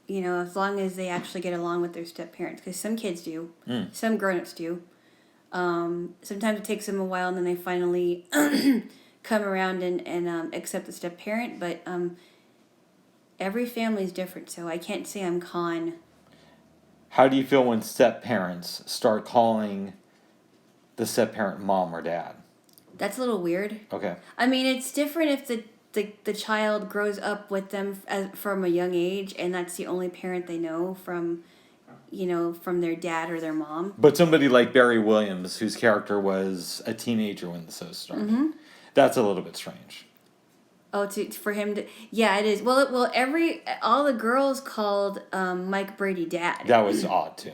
Speaker 2: You know, as long as they actually get along with their step-parents. Because some kids do. Some grown-ups do. Sometimes it takes them a while and then they finally come around and accept the step-parent. But every family is different, so I can't say I'm con.
Speaker 1: How do you feel when step-parents start calling the step-parent mom or dad?
Speaker 2: That's a little weird.
Speaker 1: Okay.
Speaker 2: I mean, it's different if the child grows up with them from a young age, and that's the only parent they know from their dad or their mom.
Speaker 1: But somebody like Barry Williams, whose character was a teenager when the show started, that's a little bit strange.
Speaker 2: Oh, for him to, yeah, it is. Well, all the girls called Mike Brady dad.
Speaker 1: That was odd too.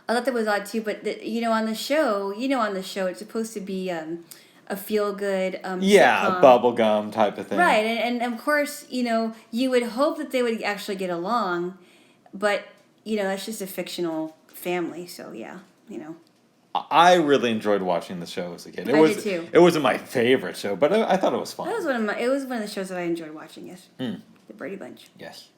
Speaker 2: I thought that was odd too, but on the show, it's supposed to be a feel good sitcom.
Speaker 1: Bubblegum type of thing.
Speaker 2: Right, and of course, you would hope that they would actually get along, but that's just a fictional family, so yeah.
Speaker 1: I really enjoyed watching the show as a kid.
Speaker 2: I did too.
Speaker 1: It wasn't my favorite show, but I thought it was fun.
Speaker 2: It was one of the shows that I enjoyed watching. Yes, The Brady Bunch.
Speaker 1: Yes.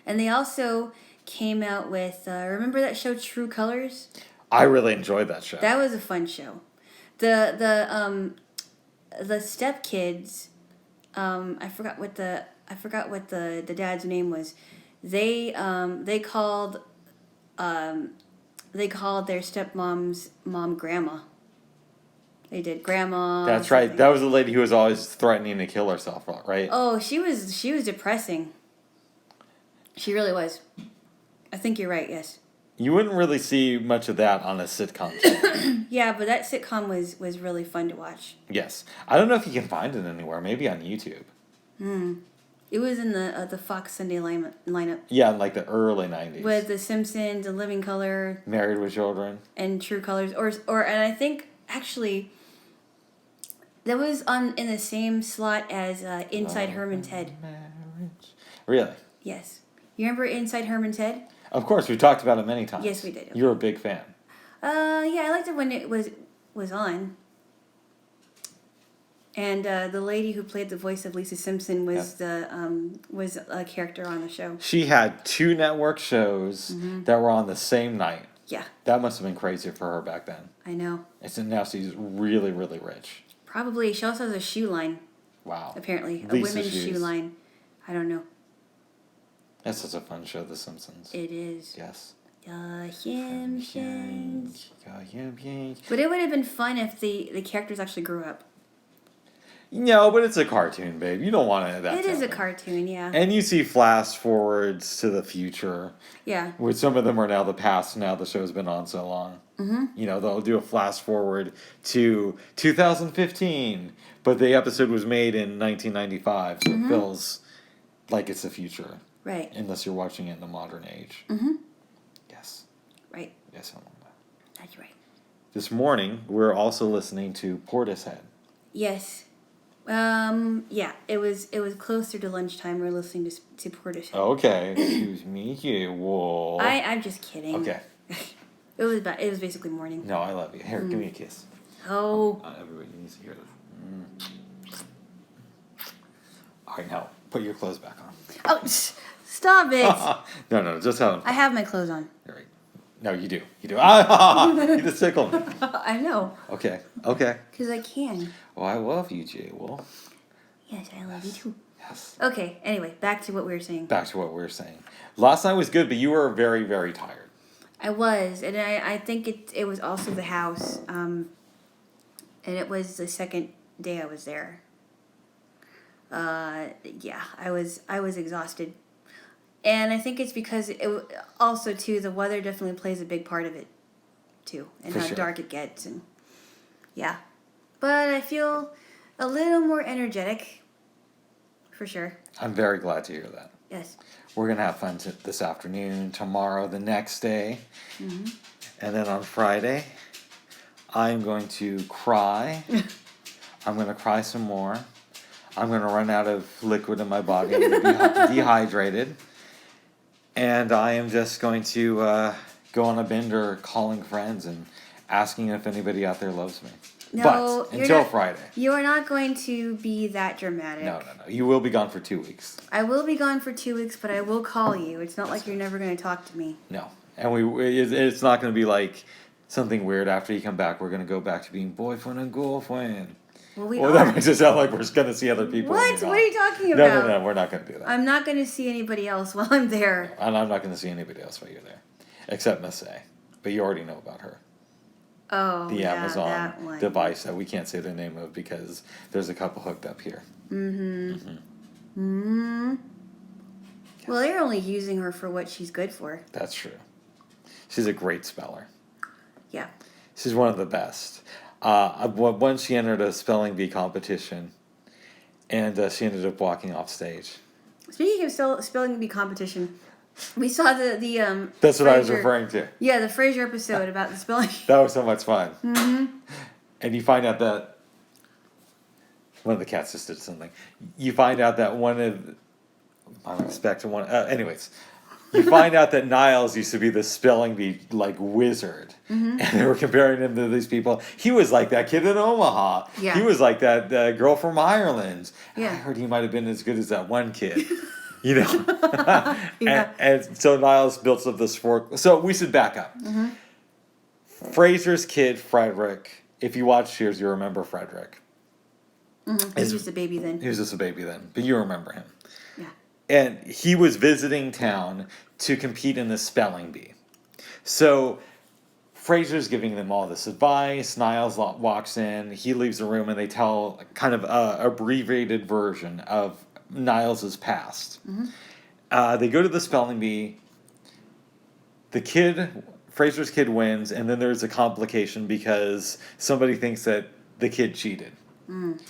Speaker 2: And they also came out with remember that show True Colors?
Speaker 1: I really enjoyed that show.
Speaker 2: That was a fun show. The stepkids, I forgot what the dad's name was. They called their stepmom's mom grandma. They did grandma.
Speaker 1: That's right. That was the lady who was always threatening to kill herself, right?
Speaker 2: Oh, she was depressing. She really was. I think you're right. Yes.
Speaker 1: You wouldn't really see much of that on a sitcom show.
Speaker 2: Yeah, but that sitcom was really fun to watch.
Speaker 1: Yes. I don't know if you can find it anywhere. Maybe on YouTube.
Speaker 2: It was in the Fox Sunday lineup.
Speaker 1: Yeah, in like the early 90s.
Speaker 2: With The Simpsons, and Living Color.
Speaker 1: Married with Children.
Speaker 2: And True Colors. And I think, actually, that was in the same slot as Inside Herman's Head.
Speaker 1: Marriage. Really?
Speaker 2: Yes. You remember Inside Herman's Head?
Speaker 1: Of course, we talked about it many times.
Speaker 2: Yes, we did.
Speaker 1: You're a big fan.
Speaker 2: Yeah, I liked it when it was on. And the lady who played the voice of Lisa Simpson was was a character on the show.
Speaker 1: She had 2 network shows that were on the same night.
Speaker 2: Yeah.
Speaker 1: That must have been crazy for her back then.
Speaker 2: I know.
Speaker 1: And now she's really, really rich.
Speaker 2: Probably. She also has a shoe line.
Speaker 1: Wow.
Speaker 2: Apparently.
Speaker 1: Lisa
Speaker 2: a women's
Speaker 1: shoes.
Speaker 2: shoe line. I don't know.
Speaker 1: That's such a fun show, The Simpsons.
Speaker 2: It is.
Speaker 1: Yes.
Speaker 2: The Simpsons.
Speaker 1: But
Speaker 2: But it would have been fun if the characters actually grew up.
Speaker 1: no, but it's a cartoon, babe. You don't want that.
Speaker 2: It is a cartoon, yeah.
Speaker 1: And you see flash forwards to the future.
Speaker 2: Yeah.
Speaker 1: Which some of them are now the past. Now the show's been on so long. They'll do a flash forward to 2015, but the episode was made in 1995, so it feels like it's the future.
Speaker 2: Right.
Speaker 1: Unless you're watching it in the modern age. Yes.
Speaker 2: Right.
Speaker 1: Yes, I know that.
Speaker 2: That's right.
Speaker 1: This morning, we're also listening to Portishead.
Speaker 2: Yes. Yeah, it was closer to lunchtime. We were listening to Portishead.
Speaker 1: Okay, excuse me, you whoa.
Speaker 2: I'm just kidding.
Speaker 1: Okay.
Speaker 2: It was basically morning.
Speaker 1: No, I love you. Here, give me a kiss.
Speaker 2: Oh.
Speaker 1: Everybody needs to hear this. All right, now put your clothes back on.
Speaker 2: Oh, stop it!
Speaker 1: No, just have them.
Speaker 2: I have my clothes on.
Speaker 1: All right. No, you do. You do. You just tickled me.
Speaker 2: I know.
Speaker 1: Okay.
Speaker 2: Because I can.
Speaker 1: Well, I love you, Jay. Well.
Speaker 2: Yes, I love you too.
Speaker 1: Yes.
Speaker 2: Okay, anyway, back to what we were saying.
Speaker 1: Back to what we were saying. Last night was good, but you were very, very tired.
Speaker 2: I was, and I think it was also the house. And it was the second day I was there. Yeah, I was exhausted. And I think it's because also too the weather definitely plays a big part of it too, and
Speaker 1: For
Speaker 2: how
Speaker 1: sure.
Speaker 2: dark it gets, and yeah. But I feel a little more energetic, for sure.
Speaker 1: I'm very glad to hear that.
Speaker 2: Yes.
Speaker 1: We're gonna have fun this afternoon, tomorrow, the next day, and then on Friday, I'm going to cry. I'm gonna cry some more. I'm gonna run out of liquid in my body and be dehydrated. And I am just going to go on a bender calling friends and asking if anybody out there loves me.
Speaker 2: No,
Speaker 1: but
Speaker 2: you're
Speaker 1: until
Speaker 2: not-
Speaker 1: Friday.
Speaker 2: You are not going to be that dramatic.
Speaker 1: No. You will be gone for 2 weeks.
Speaker 2: I will be gone for 2 weeks, but I will call you. It's not like you're never going to talk to me.
Speaker 1: No. And it's not going to be like something weird after you come back. We're going to go back to being boyfriend and girlfriend.
Speaker 2: Well, we
Speaker 1: Well,
Speaker 2: are.
Speaker 1: that makes it sound like we're going to see other people. when
Speaker 2: What?
Speaker 1: you're
Speaker 2: What
Speaker 1: gone.
Speaker 2: are you talking about?
Speaker 1: No, we're not going to do that.
Speaker 2: I'm not going to see anybody else while I'm there.
Speaker 1: And I'm not going to see anybody else while you're there. Except Miss A. But you already know about her.
Speaker 2: Oh,
Speaker 1: The
Speaker 2: yeah,
Speaker 1: Amazon
Speaker 2: that one.
Speaker 1: device that we can't say the name of because there's a couple hooked up here.
Speaker 2: Well, they're only using her for what she's good for.
Speaker 1: That's true. She's a great speller.
Speaker 2: Yeah.
Speaker 1: She's one of the best. Once she entered a spelling bee competition, and she ended up walking off stage.
Speaker 2: Speaking of spelling bee competition, we saw the
Speaker 1: That's what I was
Speaker 2: Frasier-
Speaker 1: referring to.
Speaker 2: Yeah, the Frasier episode about the spelling.
Speaker 1: That was so much fun. And you find out that one of the cats just did something. You find out that one of, I'm expecting one. Anyways, you find out that Niles used to be the spelling bee like wizard, and they were comparing him to these people. He was like that kid in Omaha.
Speaker 2: Yeah.
Speaker 1: He was like that girl from Ireland.
Speaker 2: Yeah.
Speaker 1: I heard he might have been as good as that one kid. You know,
Speaker 2: Yeah.
Speaker 1: and so Niles built up this fork. So we should back up. Fraser's kid Frederick. If you watch Cheers, you remember Frederick.
Speaker 2: He was just a baby then.
Speaker 1: He was just a baby then, but you remember him.
Speaker 2: Yeah.
Speaker 1: And he was visiting town to compete in the spelling bee. So Fraser's giving them all this advice. Niles walks in. He leaves the room, and they tell kind of a abbreviated version of Niles's past. They go to the spelling bee. Fraser's kid wins, and then there's a complication because somebody thinks that the kid cheated.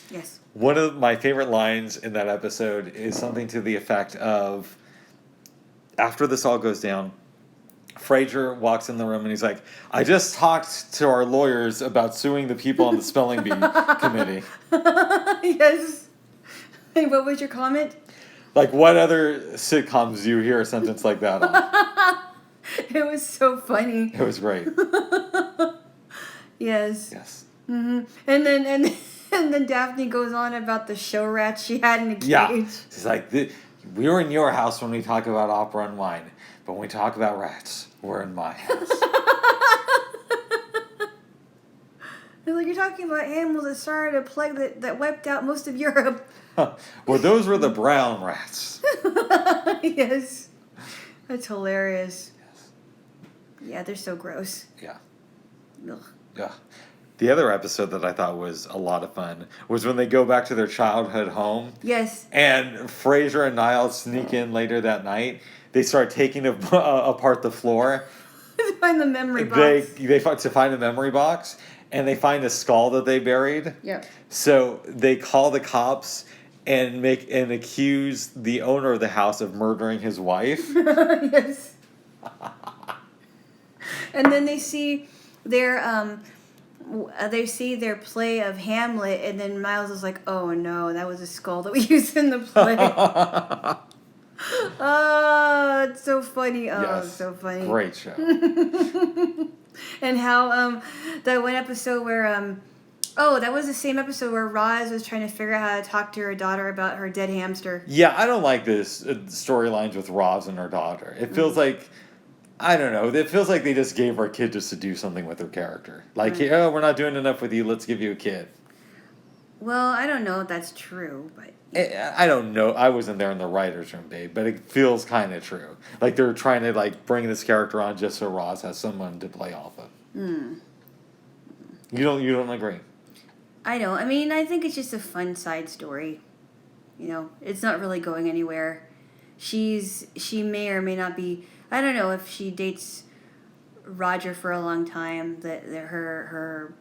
Speaker 2: Yes.
Speaker 1: One of my favorite lines in that episode is something to the effect of, after this all goes down, Fraser walks in the room and he's like, I just talked to our lawyers about suing the people on the spelling bee committee.
Speaker 2: Yes. And what was your comment?
Speaker 1: Like, what other sitcoms do you hear a sentence like that on?
Speaker 2: It was so funny.
Speaker 1: It was great.
Speaker 2: Yes.
Speaker 1: Yes.
Speaker 2: And then Daphne goes on about the show rats she had in a cage.
Speaker 1: Yeah. She's like, we were in your house when we talk about opera and wine, but when we talk about rats, we're in my house.
Speaker 2: It's like, you're talking about animals that started a plague that wiped out most of Europe.
Speaker 1: Well, those were the brown rats.
Speaker 2: Yes. That's hilarious. Yeah, they're so gross.
Speaker 1: Yeah.
Speaker 2: Ugh.
Speaker 1: Yeah. The other episode that I thought was a lot of fun was when they go back to their childhood home.
Speaker 2: Yes.
Speaker 1: And Fraser and Niles sneak in later that night. They start taking apart the floor.
Speaker 2: To find the memory box.
Speaker 1: They find a memory box, and they find a skull that they buried.
Speaker 2: Yep.
Speaker 1: So they call the cops and accuse the owner of the house of murdering his wife.
Speaker 2: Yes. And then they see their play of Hamlet, and then Miles is like, "Oh no, that was a skull that we used in the play." Oh, it's so funny. Oh,
Speaker 1: Yes.
Speaker 2: it's so funny.
Speaker 1: Great show.
Speaker 2: And how that one episode where that was the same episode where Roz was trying to figure out how to talk to her daughter about her dead hamster.
Speaker 1: Yeah, I don't like this storylines with Roz and her daughter. It feels like, I don't know, it feels like they just gave our kid just to do something with her character. Like, oh, we're not doing enough with you, let's give you a kid.
Speaker 2: Well, I don't know if that's true, but
Speaker 1: I don't know. I wasn't there in the writers' room, babe, but it feels kind of true. Like they're trying to like bring this character on just so Ross has someone to play off of. You don't agree?
Speaker 2: I don't. I mean, I think it's just a fun side story. It's not really going anywhere. She may or may not be. I don't know if she dates Roger for a long time. That her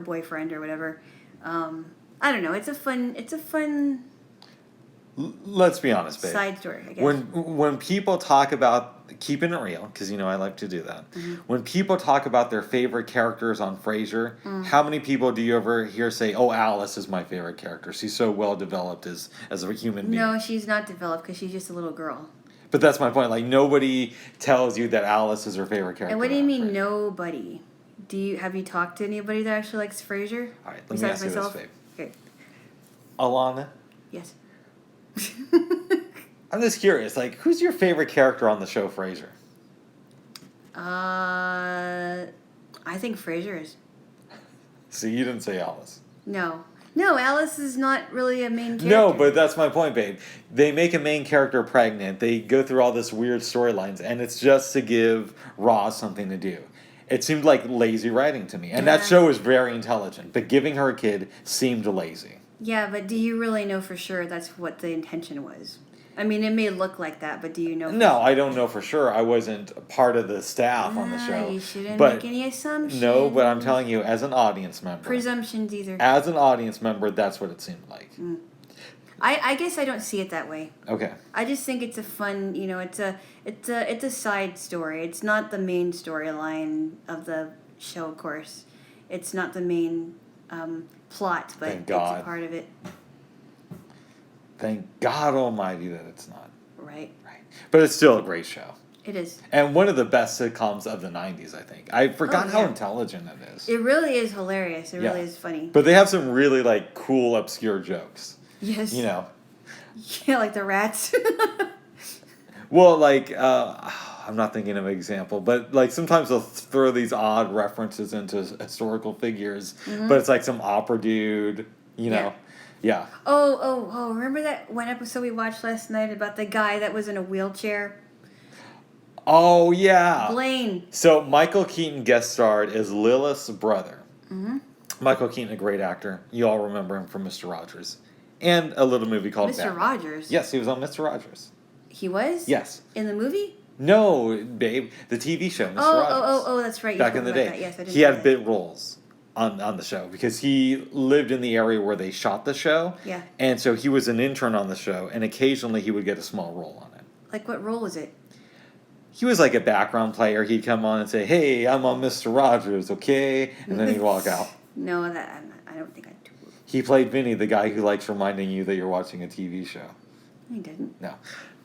Speaker 2: boyfriend or whatever. I don't know. It's a fun
Speaker 1: Let's be honest, babe.
Speaker 2: side story. I guess.
Speaker 1: When people talk about keeping it real, because I like to do that.
Speaker 2: Mm-hmm.
Speaker 1: When people talk about their favorite characters on Frasier, how many people do you ever hear say, "Oh, Alice is my favorite character. She's so well developed as a human being."
Speaker 2: No, she's not developed because she's just a little girl.
Speaker 1: But that's my point. Like nobody tells you that Alice is her favorite character.
Speaker 2: And what do you
Speaker 1: on
Speaker 2: mean,
Speaker 1: Frasier.
Speaker 2: nobody? Have you talked to anybody that actually likes Frasier?
Speaker 1: All right, let me ask you this, babe.
Speaker 2: Okay.
Speaker 1: Alana,
Speaker 2: Yes.
Speaker 1: I'm just curious. Like, who's your favorite character on the show Frasier?
Speaker 2: I think Frasier is.
Speaker 1: See, you didn't say Alice.
Speaker 2: No, Alice is not really a main character.
Speaker 1: No, but that's my point, babe. They make a main character pregnant. They go through all this weird storylines, and it's just to give Ross something to do. It seemed like lazy writing to me. And that show was very intelligent, but giving her a kid seemed lazy.
Speaker 2: Yeah, but do you really know for sure that's what the intention was? I mean, it may look like that, but do you know?
Speaker 1: No, I don't know for sure. I wasn't part of the staff on the show.
Speaker 2: You shouldn't
Speaker 1: but
Speaker 2: make any assumptions.
Speaker 1: No, but I'm telling you, as an audience member.
Speaker 2: Presumptions either.
Speaker 1: As an audience member, that's what it seemed like.
Speaker 2: I guess I don't see it that way.
Speaker 1: Okay.
Speaker 2: I just think it's a fun, it's a side story. It's not the main storyline of the show, of course. It's not the main plot, but it's a part of it.
Speaker 1: Thank God Almighty that it's not.
Speaker 2: Right.
Speaker 1: But it's still a great show.
Speaker 2: It is.
Speaker 1: And one of the best sitcoms of the 90s, I think. I forgot how intelligent it is.
Speaker 2: It really is hilarious. It really is funny.
Speaker 1: But they have some really, like, cool, obscure jokes.
Speaker 2: Yes.
Speaker 1: Yeah,
Speaker 2: like the rats.
Speaker 1: Well, like, I'm not thinking of an example, but, like, sometimes they'll throw these odd references into historical figures, but it's like some opera dude, Yeah.
Speaker 2: Oh, remember that one episode we watched last night about the guy that was in a wheelchair?
Speaker 1: Oh, yeah.
Speaker 2: Blaine.
Speaker 1: So Michael Keaton guest starred as Lilith's brother. Mm-hmm. Michael Keaton, a great actor. You all remember him from Mr. Rogers. And a little movie called
Speaker 2: Mr.
Speaker 1: Batman.
Speaker 2: Rogers?
Speaker 1: Yes, he was on Mr. Rogers.
Speaker 2: He was?
Speaker 1: Yes.
Speaker 2: In the movie?
Speaker 1: No, babe. The TV show, Mr. Rogers.
Speaker 2: Oh, that's right.
Speaker 1: Back in the day.
Speaker 2: Yes, I didn't
Speaker 1: he
Speaker 2: know
Speaker 1: had
Speaker 2: that.
Speaker 1: bit roles on the show because he lived in the area where they shot the show.
Speaker 2: Yeah.
Speaker 1: And so he was an intern on the show, and occasionally he would get a small role on it.
Speaker 2: Like, what role was it?
Speaker 1: He was like a background player. He'd come on and say, "Hey, I'm on Mr. Rogers, okay?" And then he'd walk out.
Speaker 2: No, I don't think I do.
Speaker 1: He played Vinny, the guy who likes reminding you that you're watching a TV show.
Speaker 2: He didn't.
Speaker 1: No.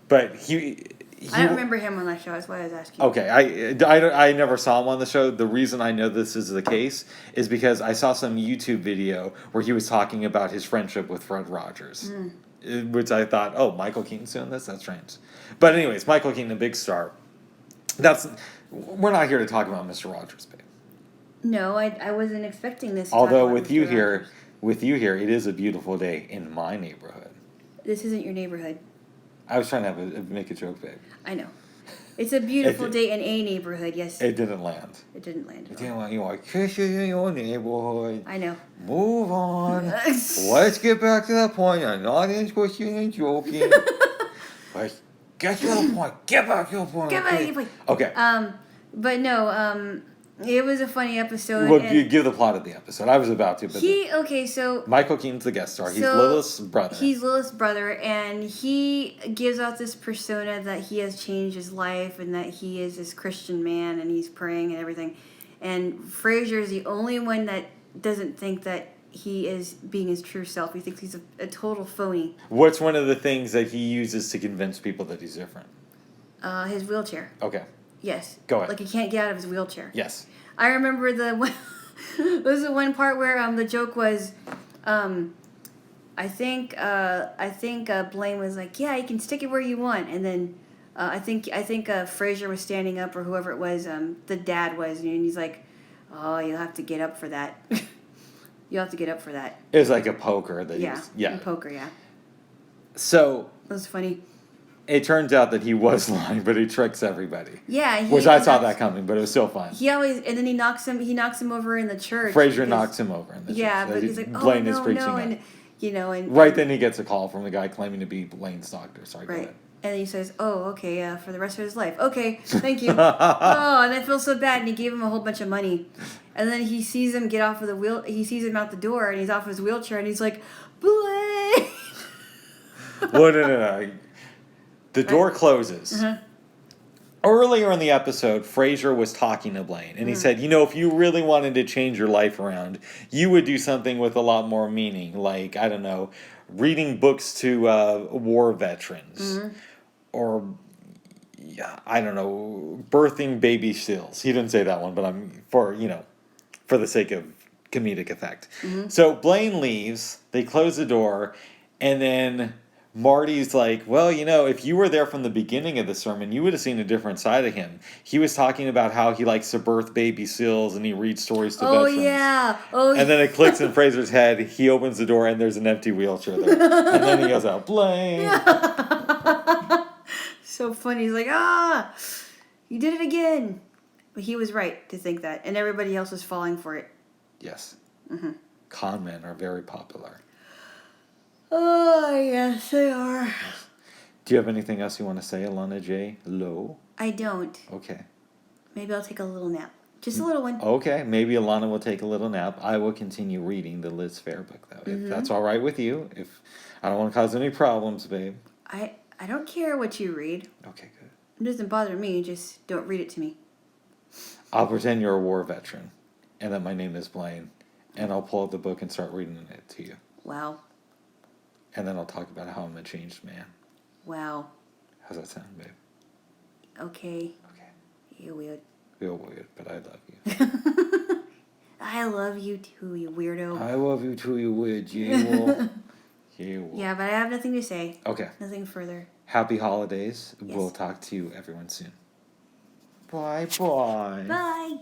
Speaker 1: But he
Speaker 2: I don't remember him on that show. That's why I was asking.
Speaker 1: Okay, I never saw him on the show. The reason I know this is the case is because I saw some YouTube video where he was talking about his friendship with Fred Rogers. Which I thought, oh, Michael Keaton's doing this? That's strange. But anyways, Michael Keaton, a big star. We're not here to talk about Mr. Rogers, babe.
Speaker 2: No, I wasn't expecting this.
Speaker 1: Although with you here, it is a beautiful day in my neighborhood.
Speaker 2: This isn't your neighborhood.
Speaker 1: I was trying to make a joke, babe.
Speaker 2: I know. It's a beautiful day in a neighborhood, yes.
Speaker 1: It didn't land.
Speaker 2: It didn't land at all.
Speaker 1: It didn't land. You're like, kiss in your neighborhood.
Speaker 2: I know.
Speaker 1: Move on. Let's get back to the point. I'm not interested in joking. Let's get to the point. Get back to the point.
Speaker 2: Get back to the point.
Speaker 1: Okay.
Speaker 2: But no, it was a funny episode.
Speaker 1: Well, you give the plot of the episode. I was about to, but
Speaker 2: so
Speaker 1: Michael Keaton's the guest star. He's Lilith's brother.
Speaker 2: He's Lilith's brother, and he gives out this persona that he has changed his life and that he is this Christian man and he's praying and everything. And Frasier is the only one that doesn't think that he is being his true self. He thinks he's a total phony.
Speaker 1: What's one of the things that he uses to convince people that he's different?
Speaker 2: His wheelchair.
Speaker 1: Okay.
Speaker 2: Yes.
Speaker 1: Go ahead.
Speaker 2: Like he can't get out of his wheelchair.
Speaker 1: Yes.
Speaker 2: I remember there was the one part where the joke was, I think Blaine was like, yeah, you can stick it where you want, and then I think Frasier was standing up or whoever it was, the dad was, and he's like, oh, you'll have to get up for that. You have to get up for that.
Speaker 1: It was like a poker that he was... Yeah.
Speaker 2: Poker, yeah.
Speaker 1: So...
Speaker 2: That was funny.
Speaker 1: It turns out that he was lying, but he tricks everybody.
Speaker 2: Yeah.
Speaker 1: Which I saw that coming, but it was still fun.
Speaker 2: He always... And then he knocks him over in the church.
Speaker 1: Frasier knocks him over in the church.
Speaker 2: Yeah, but he's like,
Speaker 1: Blaine
Speaker 2: oh,
Speaker 1: is preaching
Speaker 2: no.
Speaker 1: on.
Speaker 2: And, you know, and...
Speaker 1: Right then he gets a call from the guy claiming to be Blaine's doctor. Sorry, go ahead.
Speaker 2: And he says, oh, okay, for the rest of his life. Okay, thank you. Oh, and I feel so bad. And he gave him a whole bunch of money. And then he sees him get off of the wheel. He sees him out the door, and he's off his wheelchair, and he's like, Blaine!
Speaker 1: Well, no. The door closes.
Speaker 2: Uh-huh.
Speaker 1: Earlier in the episode, Frasier was talking to Blaine, and he said, you know, if you really wanted to change your life around, you would do something with a lot more meaning, like, I don't know, reading books to war veterans, or, I don't know, birthing baby seals. He didn't say that one, but I'm, for the sake of comedic effect. So Blaine leaves, they close the door, and then... Marty's like, well, you know, if you were there from the beginning of the sermon, you would have seen a different side of him. He was talking about how he likes to birth baby seals and he reads stories to veterans. And then it clicks in Fraser's head. He opens the door and there's an empty wheelchair there. And then he goes out, Blaine.
Speaker 2: So funny. He's like, you did it again. But he was right to think that. And everybody else was falling for it.
Speaker 1: Yes. Con men are very popular.
Speaker 2: Oh, yes, they are.
Speaker 1: Do you have anything else you want to say, Alana J. Lowe?
Speaker 2: I don't.
Speaker 1: Okay.
Speaker 2: Maybe I'll take a little nap. Just a little one.
Speaker 1: Okay, maybe Alana will take a little nap. I will continue reading the Liz Phair book, though. If that's all right with you. If I don't want to cause any problems, babe.
Speaker 2: I don't care what you read.
Speaker 1: Okay, good.
Speaker 2: It doesn't bother me. Just don't read it to me.
Speaker 1: I'll pretend you're a war veteran and that my name is Blaine, and I'll pull out the book and start reading it to you.
Speaker 2: Wow.
Speaker 1: And then I'll talk about how I'm a changed man.
Speaker 2: Wow.
Speaker 1: How's that sound, babe?
Speaker 2: Okay.
Speaker 1: Okay.
Speaker 2: You're weird.
Speaker 1: You're weird, but I love you.
Speaker 2: I love you too, you weirdo.
Speaker 1: I love you too, you weird Jaylo.
Speaker 2: Yeah, but I have nothing to say.
Speaker 1: Okay.
Speaker 2: Nothing further.
Speaker 1: Happy holidays.
Speaker 2: Yes.
Speaker 1: We'll talk to you everyone soon. Bye-bye.
Speaker 2: Bye.